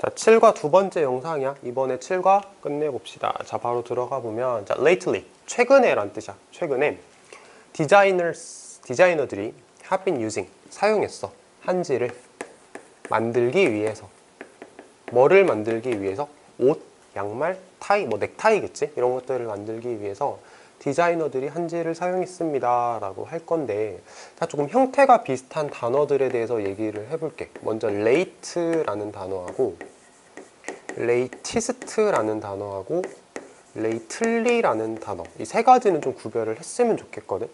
자, 7과 두 번째 영상이야. 이번에 7과 끝내봅시다. 자, 바로 들어가 보면, 자, lately, 최근에 란 뜻이야. 최근에 디자이너들이 have been using, 사용했어. 한지를 만들기 위해서. 뭐를 만들기 위해서? 옷, 양말, 타이, 뭐 넥타이겠지? 이런 것들을 만들기 위해서 디자이너들이 한지를 사용했습니다 라고 할 건데, 자, 조금 형태가 비슷한 단어들에 대해서 얘기를 해볼게. 먼저 late라는 단어하고 latest라는 단어하고 lately라는 단어, 이 세 가지는 좀 구별을 했으면 좋겠거든.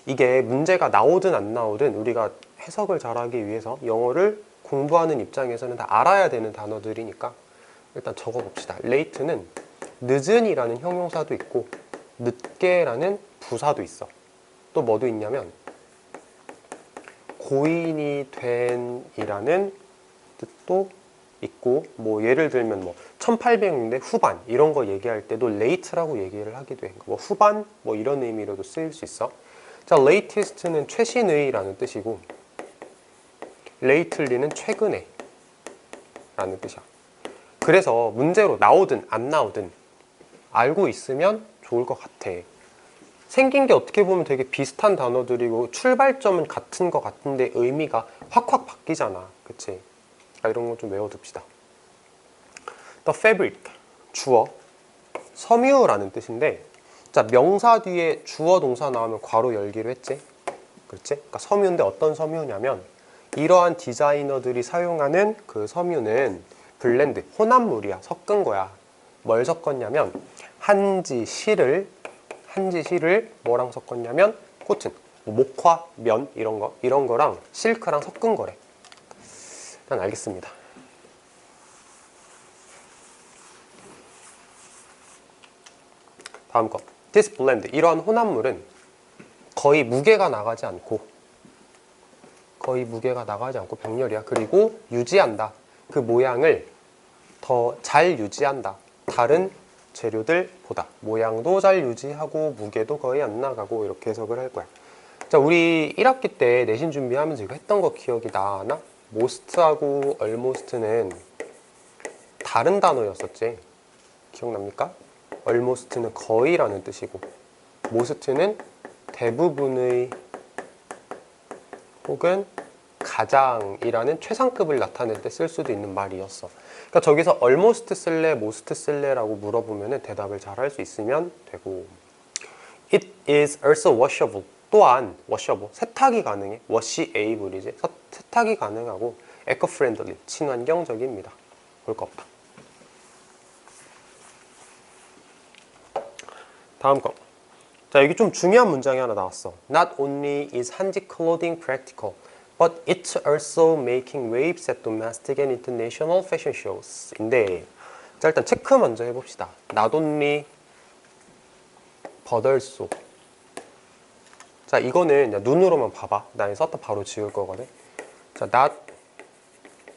이게 문제가 나오든 안 나오든 우리가 해석을 잘하기 위해서 영어를 공부하는 입장에서는 다 알아야 되는 단어들이니까 일단 적어봅시다. late는 늦은이라는 형용사도 있고 늦게라는 부사도 있어. 또 뭐도 있냐면 고인이 된이라는 뜻도 있고, 뭐 예를 들면 뭐 1800년대 후반 이런 거 얘기할 때도 late라고 얘기를 하기도 해. 뭐 후반 뭐 이런 의미로도 쓰일 수 있어. 자, latest는 최신의라는 뜻이고 lately는 최근에 라는 뜻이야. 그래서 문제로 나오든 안 나오든 알고 있으면 좋을 것 같아. 생긴 게 어떻게 보면 되게 비슷한 단어들이고 출발점은 같은 것 같은데 의미가 확확 바뀌잖아. 그치? 이런 거 좀 외워둡시다. The fabric, 주어, 섬유라는 뜻인데, 자, 명사 뒤에 주어 동사 나오면 괄호 열기로 했지? 그렇지? 그러니까 섬유인데 어떤 섬유냐면 이러한 디자이너들이 사용하는 그 섬유는 블렌드, 혼합물이야. 섞은 거야. 뭘 섞었냐면 한지 실을 뭐랑 섞었냐면 코튼, 뭐 목화, 면 이런 거랑 실크랑 섞은 거래. 일단 알겠습니다. 다음 거. This blend, 이러한 혼합물은 거의 무게가 나가지 않고 병렬이야. 그리고 유지한다. 그 모양을 더 잘 유지한다. 다른 재료들보다 모양도 잘 유지하고 무게도 거의 안 나가고, 이렇게 해석을 할 거야. 자, 우리 1학기 때 내신 준비하면서 이거 했던 거 기억이 나나? most하고 almost는 다른 단어였었지. 기억납니까? almost는 거의라는 뜻이고 most는 대부분의 혹은 가장이라는 최상급을 나타낼 때 쓸 수도 있는 말이었어. 그러니까 저기서 almost 쓸래, most 쓸래라고 물어보면 대답을 잘 할 수 있으면 되고, It is also washable. 또한 washable, 세탁이 가능해. washable이지. 세탁이 가능하고 eco-friendly, 친환경적입니다. 볼 거 없다. 다음 거. 자, 여기 좀 중요한 문장이 하나 나왔어. Not only is 한지 clothing practical, but it's also making waves at domestic and international fashion shows. 인데, 자, 일단 체크 먼저 해봅시다. Not only, but also. 자, 이거는 눈으로만 봐봐. 나 썼다 바로 지울 거거든. 자, not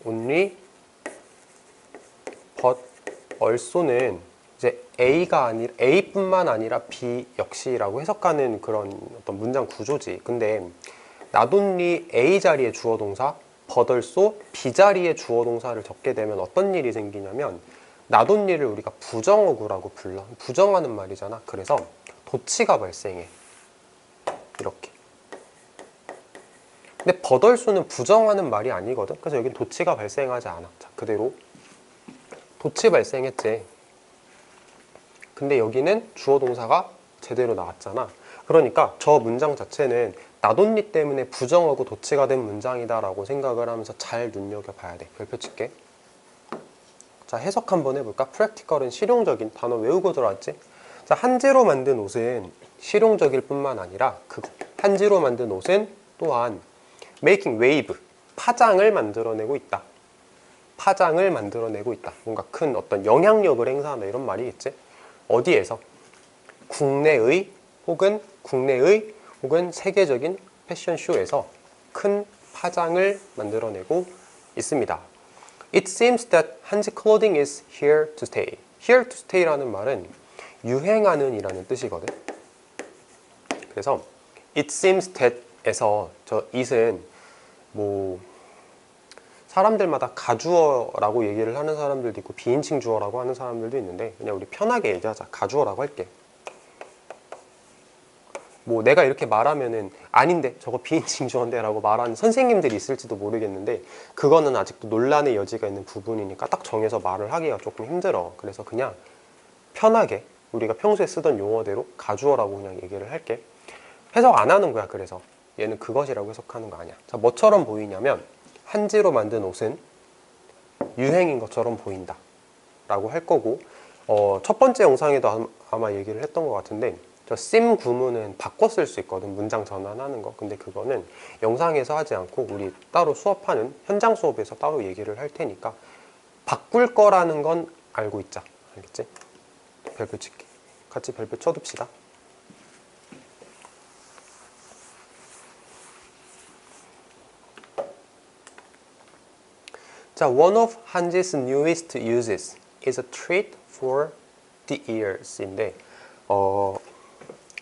only, but also는 이제 A뿐만 아니라 B 역시라고 해석하는 그런 어떤 문장 구조지. 근데 not only A 자리에 주어 동사, but also B 자리에 주어 동사를 적게 되면 어떤 일이 생기냐면 not only를 우리가 부정어구라고 불러. 부정하는 말이잖아. 그래서 도치가 발생해. 이렇게. 근데 but also는 부정하는 말이 아니거든. 그래서 여긴 도치가 발생하지 않아. 자, 그대로 도치 발생했지. 근데 여기는 주어 동사가 제대로 나왔잖아. 그러니까 저 문장 자체는 not only 때문에 부정어구 도치가 된 문장이다 라고 생각을 하면서 잘 눈여겨봐야 돼. 별표 칠게. 자, 해석 한번 해볼까? practical은 실용적인, 단어 외우고 들어왔지? 자, 한지로 만든 옷은 실용적일 뿐만 아니라 한지로 만든 옷은 또한 making wave, 파장을 만들어내고 있다. 파장을 만들어내고 있다. 뭔가 큰 어떤 영향력을 행사한다, 이런 말이겠지? 어디에서? 국내의 혹은 세계적인 패션쇼에서 큰 파장을 만들어내고 있습니다. It seems that 한지 clothing is here to stay. Here to stay라는 말은 유행하는 이라는 뜻이거든. 그래서 it seems that에서 저 it은 뭐 사람들마다 가주어라고 얘기를 하는 사람들도 있고 비인칭 주어라고 하는 사람들도 있는데 그냥 우리 편하게 얘기하자. 가주어라고 할게. 뭐 내가 이렇게 말하면은 아닌데 저거 비인칭 주어인데 라고 말하는 선생님들이 있을지도 모르겠는데 그거는 아직도 논란의 여지가 있는 부분이니까 딱 정해서 말을 하기가 조금 힘들어. 그래서 그냥 편하게 우리가 평소에 쓰던 용어대로 가주어라고 그냥 얘기를 할게. 해석 안 하는 거야. 그래서 얘는 그것이라고 해석하는 거 아니야. 자, 뭐처럼 보이냐면 한지로 만든 옷은 유행인 것처럼 보인다 라고 할 거고 첫 번째 영상에도 아마 얘기를 했던 것 같은데 저 심 구문은 바꿔 쓸 수 있거든. 문장 전환하는 거. 근데 그거는 영상에서 하지 않고 우리 따로 수업하는 현장 수업에서 따로 얘기를 할 테니까 바꿀 거라는 건 알고 있자. 알겠지? 별표 칠게. 같이 별표 쳐둡시다. 자, one of Hanji's newest uses is a treat for the ears인데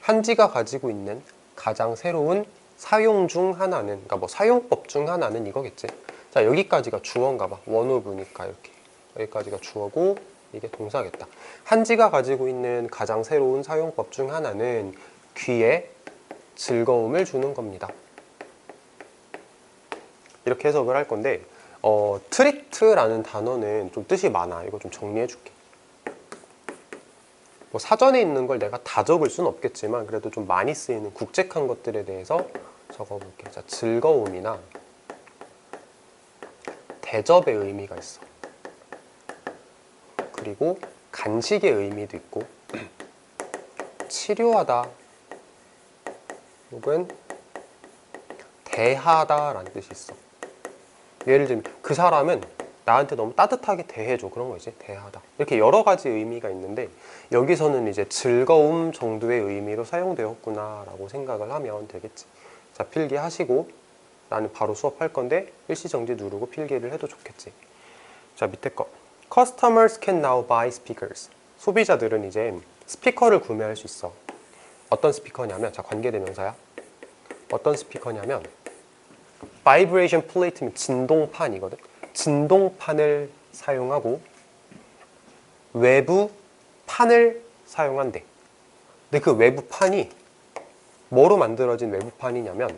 한지가 가지고 있는 가장 새로운 사용 중 하나는, 그러니까 뭐 사용법 중 하나는 이거겠지. 자, 여기까지가 주어인가 봐. one of니까 이렇게. 여기까지가 주어고 이게 동사겠다. 한지가 가지고 있는 가장 새로운 사용법 중 하나는 귀에 즐거움을 주는 겁니다. 이렇게 해석을 할 건데 트리트라는 단어는 좀 뜻이 많아. 이거 좀 정리해 줄게. 뭐 사전에 있는 걸 내가 다 적을 수는 없겠지만 그래도 좀 많이 쓰이는 국제한 것들에 대해서 적어볼게. 자, 즐거움이나 대접의 의미가 있어. 그리고 간식의 의미도 있고 치료하다 혹은 대하다라는 뜻이 있어. 예를 들면 그 사람은 나한테 너무 따뜻하게 대해줘. 그런 거 이제 대하다. 이렇게 여러 가지 의미가 있는데 여기서는 이제 즐거움 정도의 의미로 사용되었구나 라고 생각을 하면 되겠지. 자, 필기하시고 나는 바로 수업할 건데 일시정지 누르고 필기를 해도 좋겠지. 자, 밑에 거. Customers can now buy speakers. 소비자들은 이제 스피커를 구매할 수 있어. 어떤 스피커냐면, 자, 관계대명사야. 어떤 스피커냐면 바이브레이션 플레이트면 진동판이거든. 진동판을 사용하고 외부 판을 사용한대. 근데 그 외부 판이 뭐로 만들어진 외부 판이냐면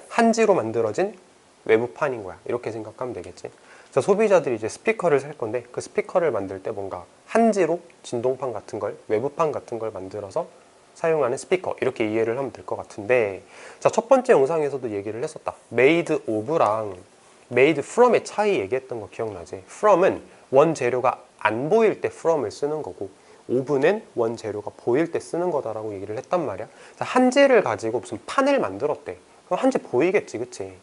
한지로 만들어진 외부 판인 거야. 이렇게 생각하면 되겠지. 자, 소비자들이 이제 스피커를 살 건데 그 스피커를 만들 때 뭔가 한지로 진동판 같은 걸, 외부판 같은 걸 만들어서 사용하는 스피커, 이렇게 이해를 하면 될 것 같은데, 자, 첫 번째 영상에서도 얘기를 했었다. made of랑 made from의 차이 얘기했던 거 기억나지? from은 원재료가 안 보일 때 from을 쓰는 거고 of는 원재료가 보일 때 쓰는 거다라고 얘기를 했단 말이야. 자, 한지를 가지고 무슨 판을 만들었대. 그럼 한지 보이겠지, 그치?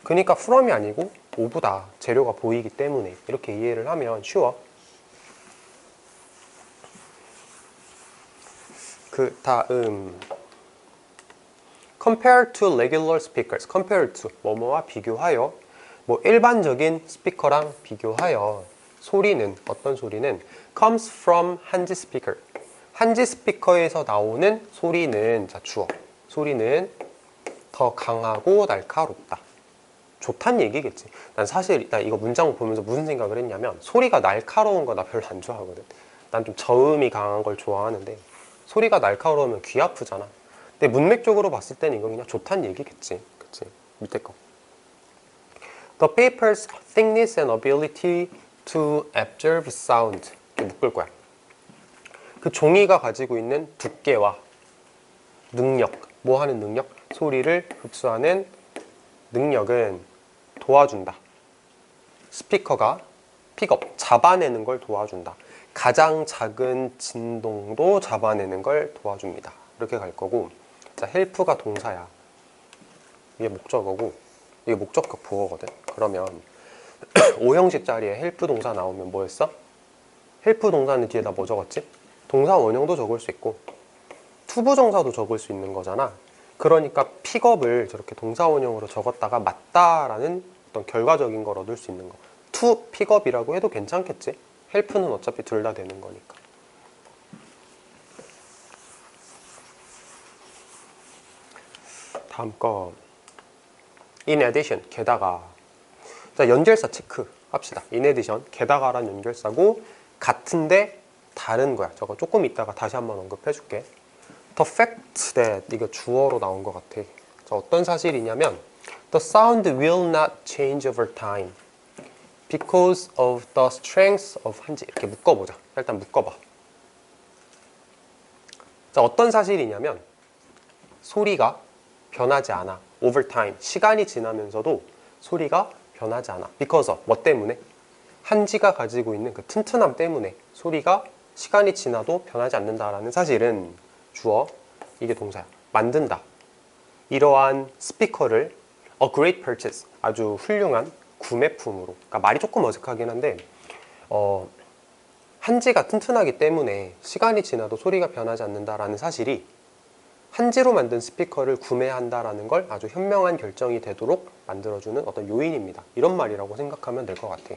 그러니까 from이 아니고 of다. 재료가 보이기 때문에. 이렇게 이해를 하면 쉬워. 그 다음 compare to regular speakers. compare to 뭐뭐와 비교하여, 뭐 일반적인 스피커랑 비교하여 소리는, 어떤 소리는 comes from 한지 speaker. 한지 스피커에서 나오는 소리는, 자, 주어. 소리는 더 강하고 날카롭다. 좋단 얘기겠지. 난 사실 나 이거 문장 보면서 무슨 생각을 했냐면 소리가 날카로운 거 나 별로 안 좋아하거든. 난 좀 저음이 강한 걸 좋아하는데 소리가 날카로우면 귀 아프잖아. 근데 문맥적으로 봤을 때는 이거 그냥 좋단 얘기겠지. 그치? 밑에 거. The paper's thickness and ability to absorb sound. 이렇게 묶을 거야. 그 종이가 가지고 있는 두께와 능력. 뭐 하는 능력? 소리를 흡수하는 능력은 도와준다. 스피커가 픽업, 잡아내는 걸 도와준다. 가장 작은 진동도 잡아내는 걸 도와줍니다. 이렇게 갈 거고, 자, help가 동사야. 이게 목적어고 이게 목적격 보어거든. 그러면 오형식 자리에 help 동사 나오면 뭐였어? help 동사는 뒤에다 뭐 적었지? 동사 원형도 적을 수 있고 투부정사도 적을 수 있는 거잖아. 그러니까 픽업을 저렇게 동사 원형으로 적었다가 맞다라는 어떤 결과적인 걸 얻을 수 있는 거. to 픽업이라고 해도 괜찮겠지? help는 어차피 둘 다 되는 거니까. 다음 거. In addition, 게다가 자, 연결사 체크 합시다. in addition, 게다가란 연결사고 같은데 다른 거야. 저거 조금 이따가 다시 한번 언급해 줄게. The fact that, 이거 주어로 나온 것 같아. 자, 어떤 사실이냐면 The sound will not change over time because of the strength of 한지. 이렇게 묶어보자. 일단 묶어봐. 자, 어떤 사실이냐면 소리가 변하지 않아. over time, 시간이 지나면서도 소리가 변하지 않아. because of, 뭐 때문에? 한지가 가지고 있는 그 튼튼함 때문에 소리가 시간이 지나도 변하지 않는다라는 사실은 주어, 이게 동사야. 만든다. 이러한 스피커를 a great purchase, 아주 훌륭한 구매품으로. 그러니까 말이 조금 어색하긴 한데 한지가 튼튼하기 때문에 시간이 지나도 소리가 변하지 않는다라는 사실이 한지로 만든 스피커를 구매한다라는 걸 아주 현명한 결정이 되도록 만들어주는 어떤 요인입니다. 이런 말이라고 생각하면 될 것 같아.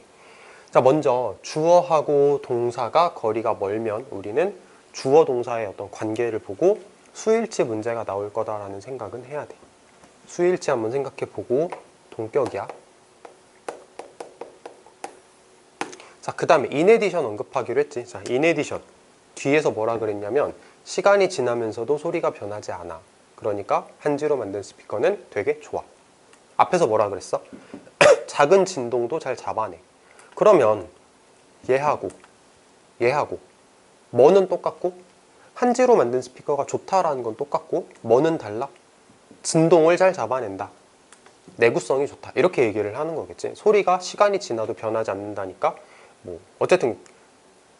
자, 먼저 주어하고 동사가 거리가 멀면 우리는 주어 동사의 어떤 관계를 보고 수일치 문제가 나올 거다라는 생각은 해야 돼. 수일치 한번 생각해 보고 동격이야. 자, 그 다음에 in addition 언급하기로 했지. 자, in addition 뒤에서 뭐라 그랬냐면 시간이 지나면서도 소리가 변하지 않아. 그러니까 한지로 만든 스피커는 되게 좋아. 앞에서 뭐라 그랬어? 작은 진동도 잘 잡아내. 그러면 얘하고 뭐는 똑같고 한지로 만든 스피커가 좋다라는 건 똑같고 뭐는 달라? 진동을 잘 잡아낸다. 내구성이 좋다. 이렇게 얘기를 하는 거겠지. 소리가 시간이 지나도 변하지 않는다니까 뭐 어쨌든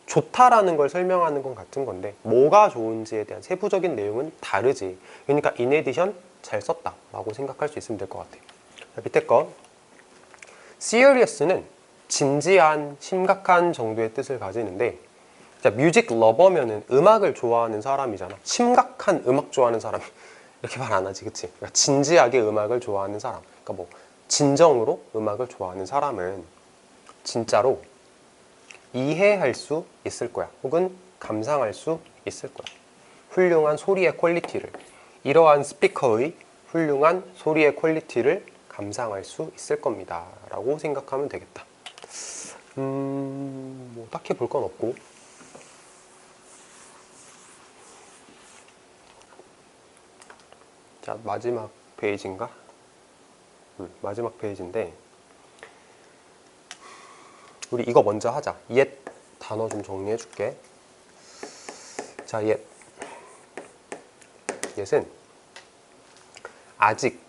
좋다라는 걸 설명하는 건 같은 건데 뭐가 좋은지에 대한 세부적인 내용은 다르지. 그러니까 in addition 잘 썼다 라고 생각할 수 있으면 될 것 같아. 자, 밑에 거 serious는 진지한, 심각한 정도의 뜻을 가지는데 자, 뮤직 러버면은 음악을 좋아하는 사람이잖아. 심각한 음악 좋아하는 사람 이렇게 말 안 하지, 그치? 그러니까 진지하게 음악을 좋아하는 사람, 그러니까 뭐 진정으로 음악을 좋아하는 사람은 진짜로 이해할 수 있을 거야. 혹은 감상할 수 있을 거야. 훌륭한 소리의 퀄리티를, 이러한 스피커의 훌륭한 소리의 퀄리티를 감상할 수 있을 겁니다 라고 생각하면 되겠다. 뭐 딱히 볼 건 없고 자, 마지막 페이지인가? 마지막 페이지인데 우리 이거 먼저 하자. yet 단어 좀 정리해 줄게. 자, yet은 아직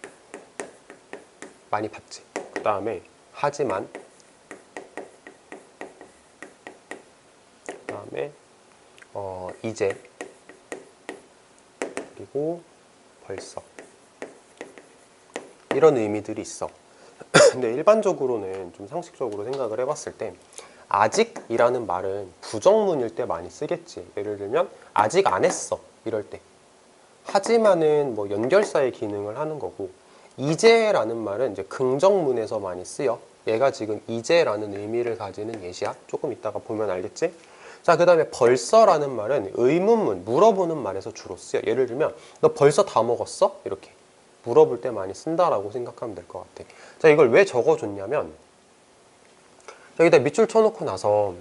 많이 봤지. 그 다음에 하지만, 그 다음에 이제, 그리고 벌써, 이런 의미들이 있어. 근데 일반적으로는 좀 상식적으로 생각을 해봤을 때 아직이라는 말은 부정문일 때 많이 쓰겠지. 예를 들면 아직 안 했어 이럴 때. 하지만은 뭐 연결사의 기능을 하는 거고, 이제라는 말은 이제 긍정문에서 많이 쓰여. 얘가 지금 이제라는 의미를 가지는 예시야. 조금 이따가 보면 알겠지? 자, 그 다음에 벌써라는 말은 의문문, 물어보는 말에서 주로 쓰여. 예를 들면 너 벌써 다 먹었어? 이렇게 물어볼 때 많이 쓴다라고 생각하면 될 것 같아. 자, 이걸 왜 적어줬냐면 여기다 밑줄 쳐놓고 나서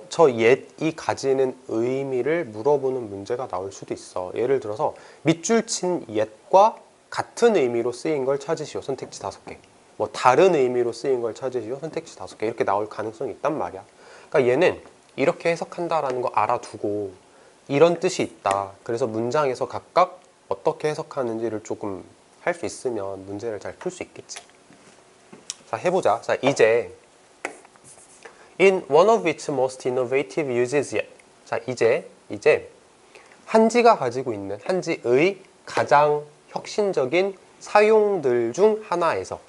저 yet이 가지는 의미를 물어보는 문제가 나올 수도 있어. 예를 들어서 밑줄 친 yet과 같은 의미로 쓰인 걸 찾으시오. 선택지 5개. 뭐 다른 의미로 쓰인 걸 찾으시오. 선택지 5개. 이렇게 나올 가능성이 있단 말이야. 그러니까 얘는 이렇게 해석한다라는 거 알아두고 이런 뜻이 있다. 그래서 문장에서 각각 어떻게 해석하는지를 조금 할 수 있으면 문제를 잘 풀 수 있겠지. 자, 해보자. 자, 이제 In one of its most innovative uses yet. 자, 이제 한지가 가지고 있는 한지의 가장 혁신적인 사용들 중 하나에서,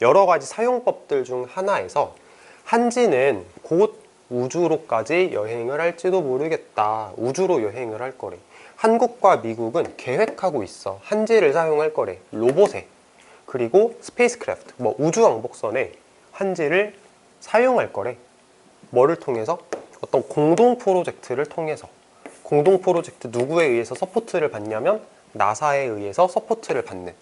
여러 가지 사용법들 중 하나에서 한지는 곧 우주로까지 여행을 할지도 모르겠다. 우주로 여행을 할 거래. 한국과 미국은 계획하고 있어. 한지를 사용할 거래. 로봇에, 그리고 스페이스크래프트, 뭐 우주왕복선에 한지를 사용할 거래. 뭐를 통해서? 어떤 공동 프로젝트를 통해서. 공동 프로젝트 누구에 의해서 서포트를 받냐면 나사에 의해서 서포트를 받는.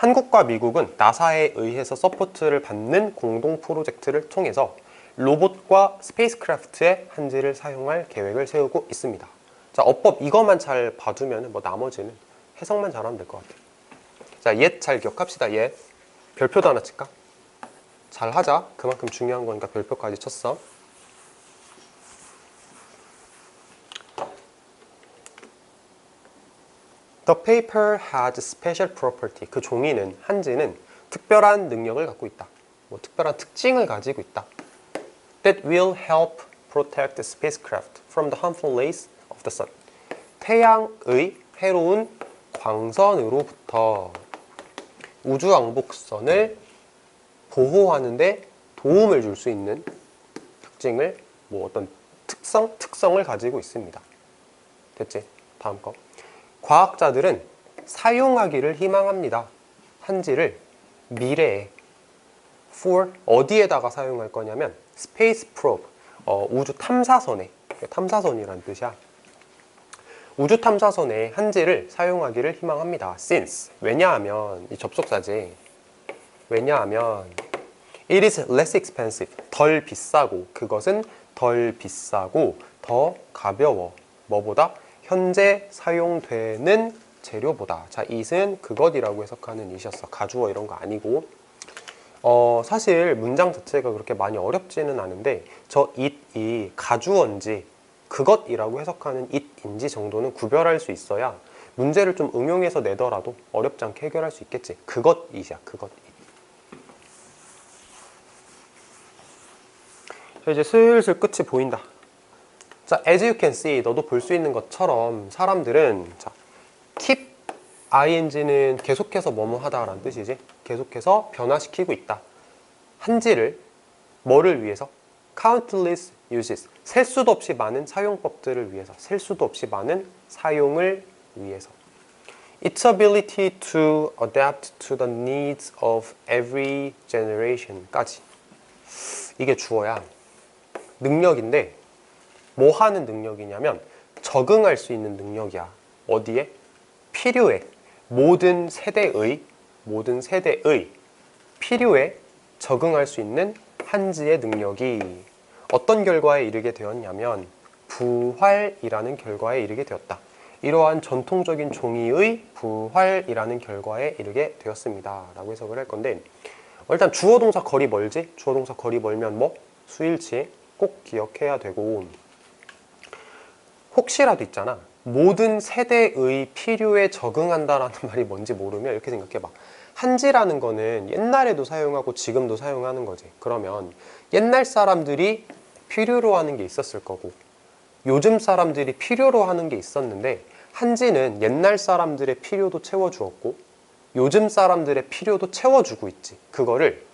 한국과 미국은 나사에 의해서 서포트를 받는 공동 프로젝트를 통해서 로봇과 스페이스크래프트의 한지를 사용할 계획을 세우고 있습니다. 자, 어법 이거만 잘 봐두면 뭐 나머지는 해석만 잘하면 될 것 같아요. 자, 옛 잘 기억합시다. 옛 별표도 하나 칠까? 잘 하자. 그만큼 중요한 거니까 별표까지 쳤어. The paper had special property. 그 종이는, 한지는 특별한 능력을 갖고 있다. 뭐 특별한 특징을 가지고 있다. That will help protect the spacecraft from the harmful rays of the sun. 태양의 해로운 광선으로부터 우주왕복선을 보호하는데 도움을 줄 수 있는 특징을, 뭐 어떤 특성을 가지고 있습니다. 됐지? 다음 거. 과학자들은 사용하기를 희망합니다. 한지를 미래에 for 어디에다가 사용할 거냐면 space probe, 우주 탐사선에, 탐사선이란 뜻이야. 우주 탐사선에 한지를 사용하기를 희망합니다. since 왜냐하면 이 접속사지. 왜냐하면 it is less expensive 덜 비싸고, 그것은 덜 비싸고 더 가벼워. 뭐보다? 현재 사용되는 재료보다. 자, it은 그것이라고 해석하는 it이었어. 가주어 이런 거 아니고. 사실 문장 자체가 그렇게 많이 어렵지는 않은데 저 it이 가주어인지 그것이라고 해석하는 it인지 정도는 구별할 수 있어야 문제를 좀 응용해서 내더라도 어렵지 않게 해결할 수 있겠지. 그것 it이야. 그것 it. 자, 이제 슬슬 끝이 보인다. 자, as you can see, 너도 볼 수 있는 것처럼 사람들은, 자, keep ing는 계속해서 뭐뭐 하다라는 뜻이지. 계속해서 변화시키고 있다. 한지를 뭐를 위해서? countless uses, 셀 수도 없이 많은 사용법들을 위해서, 셀 수도 없이 많은 사용을 위해서. Its ability to adapt to the needs of every generation까지. 이게 주어야. 능력인데 뭐 하는 능력이냐면 적응할 수 있는 능력이야. 어디에? 필요에. 모든 세대의 필요에 적응할 수 있는 한지의 능력이 어떤 결과에 이르게 되었냐면 부활이라는 결과에 이르게 되었다. 이러한 전통적인 종이의 부활이라는 결과에 이르게 되었습니다. 라고 해석을 할 건데, 일단 주어 동사 거리 멀지? 주어 동사 거리 멀면 뭐? 수일치 꼭 기억해야 되고, 혹시라도 있잖아. 모든 세대의 필요에 적응한다라는 말이 뭔지 모르면 이렇게 생각해봐. 한지라는 거는 옛날에도 사용하고 지금도 사용하는 거지. 그러면 옛날 사람들이 필요로 하는 게 있었을 거고 요즘 사람들이 필요로 하는 게 있었는데, 한지는 옛날 사람들의 필요도 채워주었고 요즘 사람들의 필요도 채워주고 있지. 그거를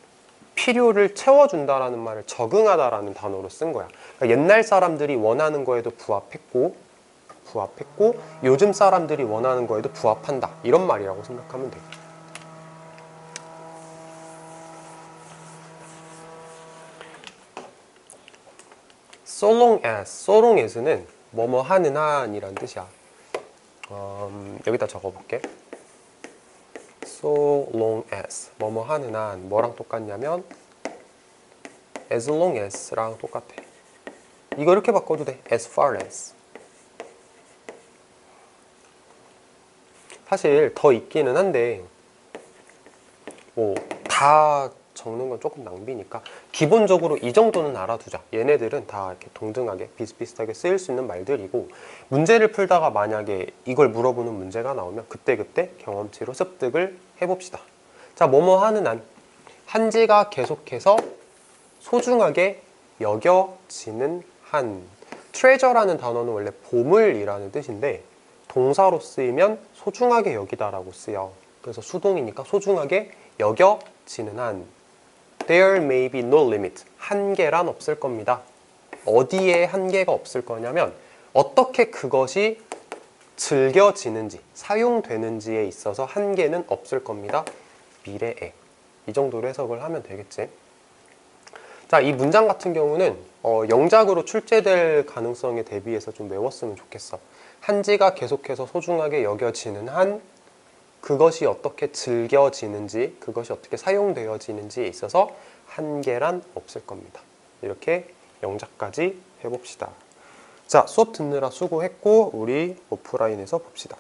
필요를 채워준다라는 말을 적응하다라는 단어로 쓴 거야. 그러니까 옛날 사람들이 원하는 거에도 부합했고 요즘 사람들이 원하는 거에도 부합한다. 이런 말이라고 생각하면 돼. So long as는 뭐뭐 하는 한이란 뜻이야. 여기다 적어볼게. So long as 뭐뭐 하는 한 뭐랑 똑같냐면 as long as랑 똑같아. 이거 이렇게 바꿔도 돼. as far as. 사실 더 있기는 한데 뭐 다 적는 건 조금 낭비니까 기본적으로 이 정도는 알아두자. 얘네들은 다 이렇게 동등하게 비슷비슷하게 쓰일 수 있는 말들이고, 문제를 풀다가 만약에 이걸 물어보는 문제가 나오면 그때그때 경험치로 습득을 해봅시다. 자, 뭐뭐 하는 한, 한지가 계속해서 소중하게 여겨지는 한. treasure라는 단어는 원래 보물이라는 뜻인데 동사로 쓰이면 소중하게 여기다라고 쓰여. 그래서 수동이니까 소중하게 여겨지는 한. There may be no limit. 한계란 없을 겁니다. 어디에 한계가 없을 거냐면 어떻게 그것이 즐겨지는지, 사용되는지에 있어서 한계는 없을 겁니다. 미래에. 이 정도로 해석을 하면 되겠지. 자, 이 문장 같은 경우는 영작으로 출제될 가능성에 대비해서 좀 외웠으면 좋겠어. 한지가 계속해서 소중하게 여겨지는 한 그것이 어떻게 즐겨지는지, 그것이 어떻게 사용되어지는지에 있어서 한계란 없을 겁니다. 이렇게 영작까지 해봅시다. 자, 수업 듣느라 수고했고 우리 오프라인에서 봅시다.